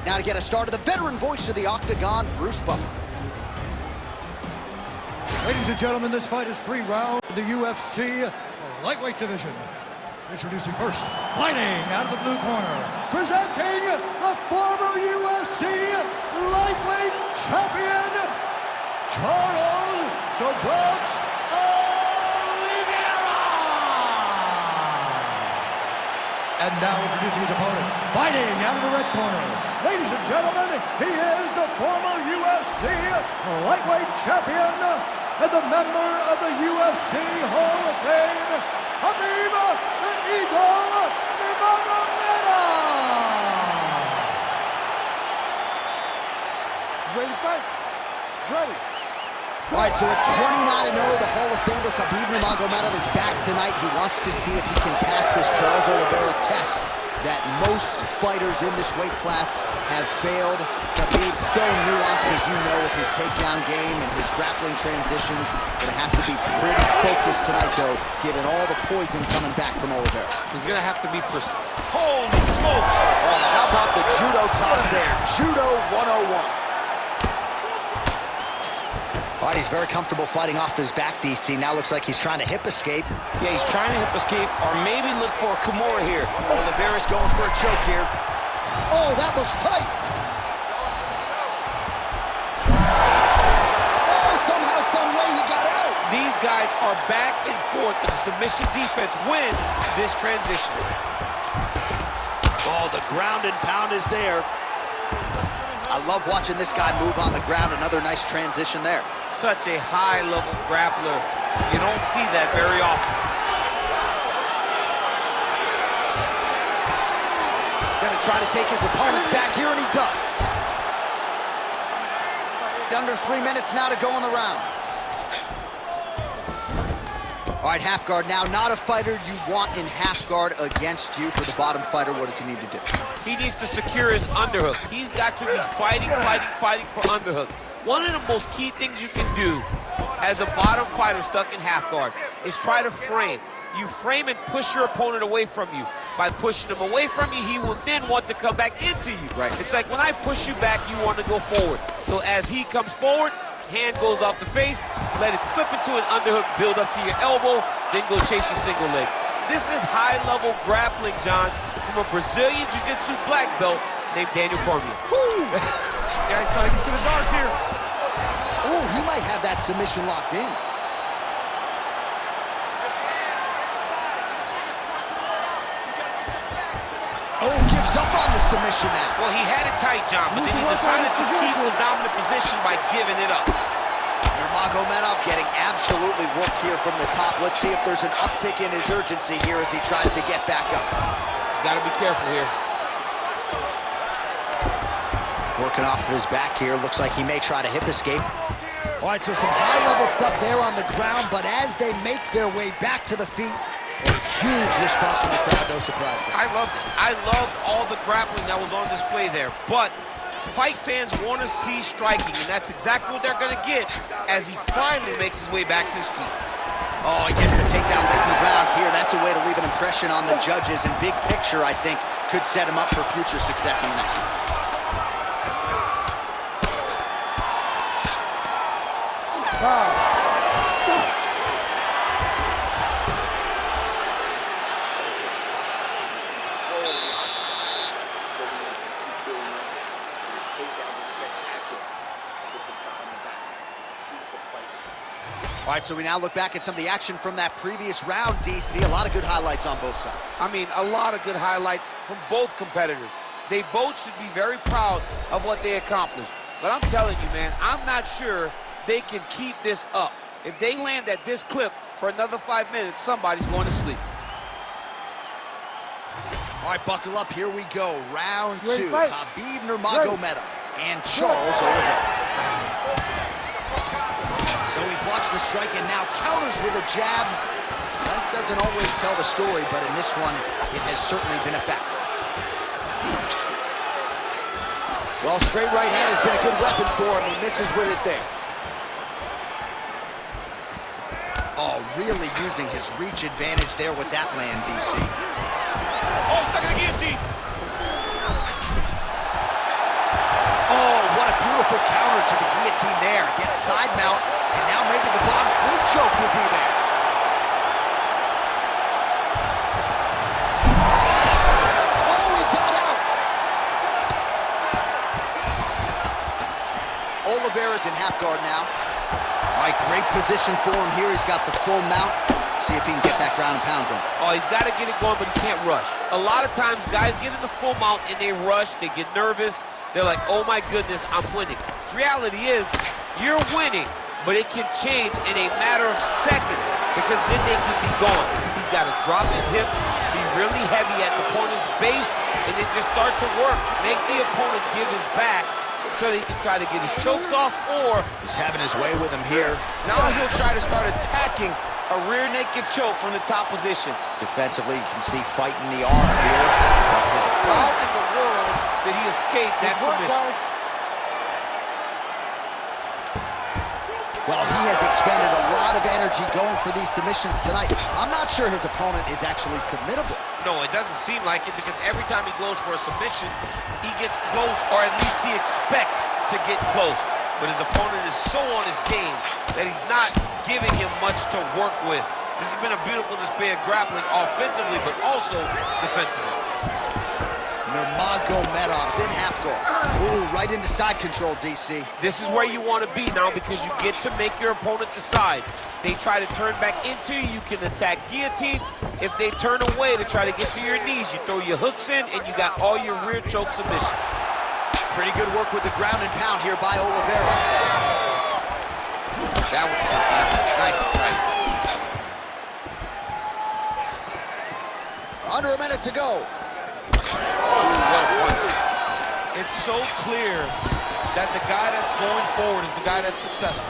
Now to get us started, the veteran voice of the Octagon, Bruce Buffer. Ladies and gentlemen, this fight is 3 rounds in the UFC lightweight division. Introducing first, fighting out of the blue corner, presenting the former UFC lightweight champion, Charles "The Bronx" Oliveira! And now introducing his opponent, fighting out of the red corner. Ladies and gentlemen, he is the former UFC lightweight champion and the member of the UFC Hall of Fame, Khabib Nurmagomedov! Ready to fight? Ready. All right, so at 29-0, the Hall of Famer Khabib Nurmagomedov is back tonight. He wants to see if he can pass this Charles Oliveira test that most fighters in this weight class have failed. Khabib's so nuanced, as you know, with his takedown game and his grappling transitions. Gonna have to be pretty focused tonight, though, given all the poison coming back from Oliveira. He's gonna have to be holy smokes! Oh, how about the judo toss there? Judo 101. All right, he's very comfortable fighting off his back, DC. Now looks like he's trying to hip escape. Yeah, he's trying to hip escape, or maybe look for a Kimura here. Oliveira's going for a choke here. Oh, that looks tight. Oh, somehow, some way he got out. These guys are back and forth, but the submission defense wins this transition. Oh, the ground and pound is there. I love watching this guy move on the ground. Another nice transition there. Such a high-level grappler. You don't see that very often. Gonna try to take his opponents back here, and he does. Under 3 minutes now to go in the round. All right, half guard now. Not a fighter you want in half guard against you. For the bottom fighter, what does he need to do? He needs to secure his underhook. He's got to be fighting for underhook. One of the most key things you can do as a bottom fighter stuck in half guard is try to frame. You frame and push your opponent away from you. By pushing him away from you, he will then want to come back into you. Right. It's like when I push you back, you want to go forward. So as he comes forward, hand goes off the face, let it slip into an underhook, build up to your elbow, then go chase your single leg. This is high-level grappling, John, from a Brazilian Jiu-Jitsu black belt named Daniel Cormier. Yeah, he's trying to get to the guards here. Oh, he might have that submission locked in. Oh, gives up on the submission now. Well, he had it tight, John, but then he decided to keep the dominant position by giving it up. Nurmagomedov getting absolutely worked here from the top. Let's see if there's an uptick in his urgency here as he tries to get back up. He's got to be careful here. Working off of his back here. Looks like he may try to hip escape. All right, so some high-level stuff there on the ground, but as they make their way back to the feet, a huge response from the crowd, no surprise there. I loved it. I loved all the grappling that was on display there, but fight fans want to see striking, and that's exactly what they're going to get as he finally makes his way back to his feet. Oh, he gets the takedown late in the round here. That's a way to leave an impression on the judges, and big picture, I think, could set him up for future success in the next round. All right, so we now look back at some of the action from that previous round, DC. A lot of good highlights on both sides. I mean, a lot of good highlights from both competitors. They both should be very proud of what they accomplished. But I'm telling you, man, I'm not sure they can keep this up. If they land at this clip for another 5 minutes, somebody's going to sleep. All right, buckle up. Here we go. Round 2. Fight. Khabib Nurmagomedov and Charles Oliveira. So he blocks the strike and now counters with a jab. That doesn't always tell the story, but in this one, it has certainly been a factor. Well, straight right hand has been a good weapon for him. He misses with it there. Oh, really using his reach advantage there with that land, DC. Oh, stuck in the guillotine. there, gets side mount, and now maybe the bottom flute choke will be there. Oh, he got out! Oliveira's in half guard now. All right, great position for him here. He's got the full mount. See if he can get that ground and pound going. Oh, he's got to get it going, but he can't rush. A lot of times, guys get in the full mount and they rush, they get nervous. They're like, oh my goodness, I'm winning. Reality is, you're winning, but it can change in a matter of seconds because then they can be gone. He's got to drop his hips, be really heavy at the opponent's base, and then just start to work. Make the opponent give his back so that he can try to get his chokes off, or he's having his way with him here. Now he'll try to start attacking a rear naked choke from the top position. Defensively, you can see fighting the arm here. But his How in the world did he escape that submission? Well, he has expended a lot of energy going for these submissions tonight. I'm not sure his opponent is actually submittable. no, it doesn't seem like it because every time he goes for a submission, he gets close, or at least he expects to get close. But his opponent is so on his game that he's not giving him much to work with. This has been a beautiful display of grappling offensively, but also defensively. Nurmagomedov's in half guard. Ooh, right into side control, DC. This is where you want to be now because you get to make your opponent decide. They try to turn back into you, you can attack guillotine. If they turn away to try to get to your knees, you throw your hooks in and you got all your rear choke submissions. Pretty good work with the ground and pound here by Oliveira. That was nice strike. Under a minute to go. What a punch. It's so clear that the guy that's going forward is the guy that's successful.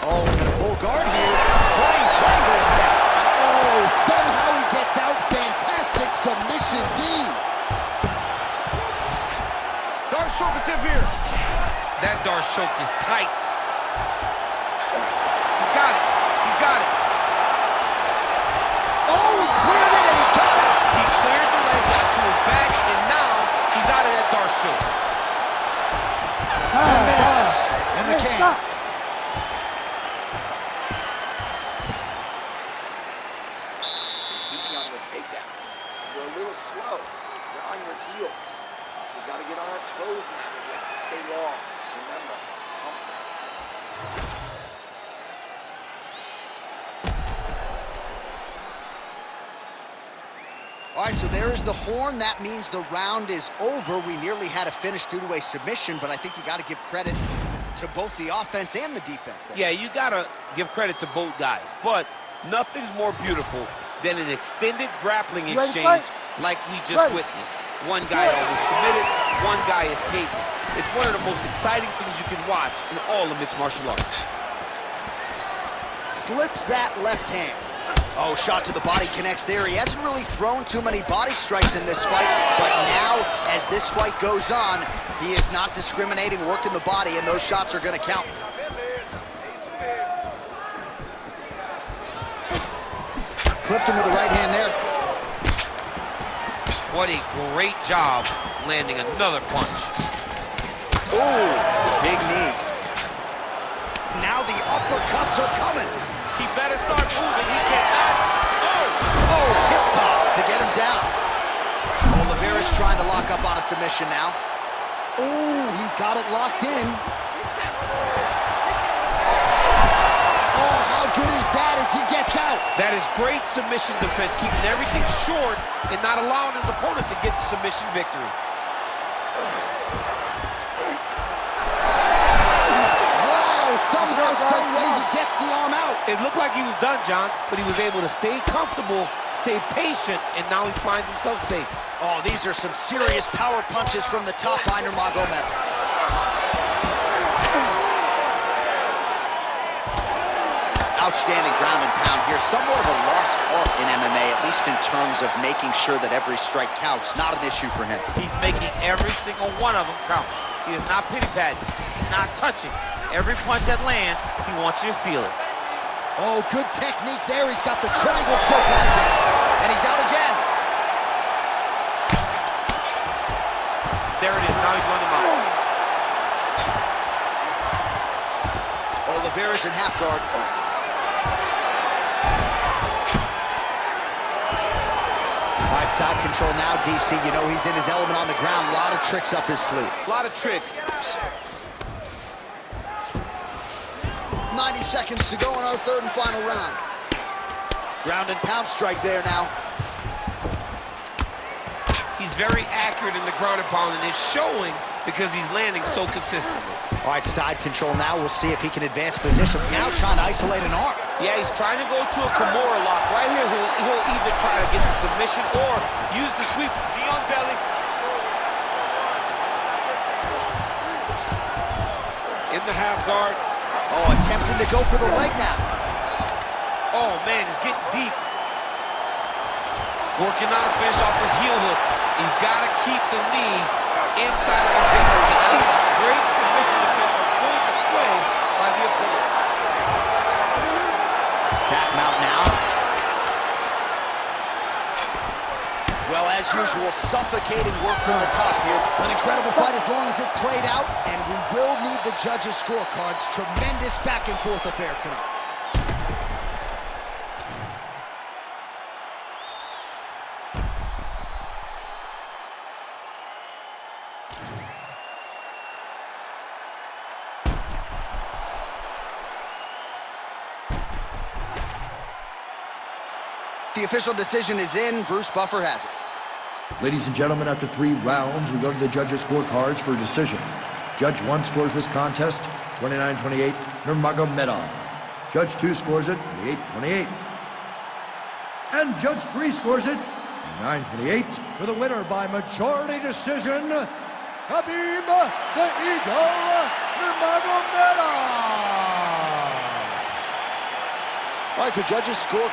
Oh, gonna pull guard here. Flying triangle attack. Oh, somehow he gets out. Fantastic submission D. Darce choke attempt here. That Darce choke is tight. He's got it. He's got it. Oh, he cleared it and he got out. He cleared the leg, got to his back, and now he's out of that Darce choke. 10 minutes in the can. Beating on those takedowns. You're a little slow. You're on your heels. You got to get on our toes now. You have to stay long. Remember, pump that. All right, so there is the horn. That means the round is over. We nearly had a finish due to a submission, but I think you got to give credit to both the offense and the defense there. Yeah, you got to give credit to both guys, but nothing's more beautiful than an extended grappling exchange like we just witnessed. One guy almost submitted, one guy escaped. It's one of the most exciting things you can watch in all of mixed martial arts. Slips that left hand. Oh, shot to the body connects there. He hasn't really thrown too many body strikes in this fight, but now, as this fight goes on, he is not discriminating, working the body, and those shots are going to count. Clipped him with the right hand there. What a great job landing another punch. Ooh, big knee. Now the uppercuts are coming. He better start moving. He cannot. Oh, hip toss to get him down. Oliveira's trying to lock up on a submission now. Ooh, he's got it locked in. Oh, how good is that as he gets out? That is great submission defense, keeping everything short and not allowing his opponent to get the submission victory. Wow, somehow, some way he gets the arm out. It looked like he was done, John, but he was able to stay comfortable, stay patient, and now he finds himself safe. Oh, these are some serious power punches from the top by Nurmagomedov. Outstanding ground and pound here. Somewhat of a lost art in MMA, at least in terms of making sure that every strike counts. Not an issue for him. He's making every single one of them count. He is not pity-patting. He's not touching. Every punch that lands, he wants you to feel it. Oh, good technique there. He's got the triangle choke locked in. And he's out again. There it is. Now he's going him out. Oliveira's in half guard. All right, side control now, DC. You know he's in his element on the ground. A lot of tricks up his sleeve. A lot of tricks. 90 seconds to go in our third and final round. Ground and pound strike there now. He's very accurate in the ground and pound, and it's showing because he's landing so consistently. All right, side control now. We'll see if he can advance position. Now trying to isolate an arm. Yeah, he's trying to go to a Kimura lock. Right here, he'll either try to get the submission or use the sweep. Knee on belly. In the half guard. Oh, attempting to go for the leg now. Oh, man, he's getting deep. Working on to finish off his heel hook. He's got to keep the knee inside of his hip. Great submission defense on full display by the opponent. Back mount now. Well, as usual, suffocating work from the top here. An incredible fight as long as it played out, and we will need the judges' scorecards. Tremendous back and forth affair tonight. The official decision is in. Bruce Buffer has it. Ladies and gentlemen, after 3 rounds, we go to the judges' scorecards for a decision. Judge 1 scores this contest 29-28, Nurmagomedov. Judge 2 scores it 28-28. And Judge 3 scores it 29-28. For the winner by majority decision, Khabib the Eagle Nurmagomedov. All right, so judges score.